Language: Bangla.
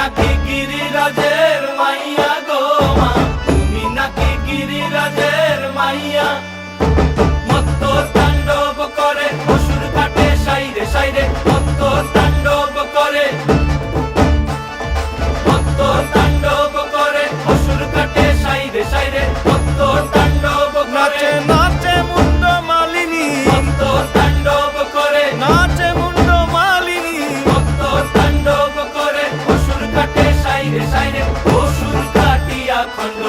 নাকি গিরিরাজের মাইয়া গো মা, তুমি নাকি গিরিরাজের মাইয়া। মত্ত তাণ্ডব করে অসুর কাটে সাইরে সাইরে, মত্ত তাণ্ডব করে, মত্ত তাণ্ডব করে অসুর কাটে সাইরে সাইরে, মত্ত তাণ্ডব করে। নাচে মুন্ড মালিনী, মত্ত তাণ্ডব করে, নাচে মুন্ড মালিনী, মত্ত তাণ্ডব করে অসুর কাটে সাইরে সাইরে, অসুর কাটিয়া খণ্ড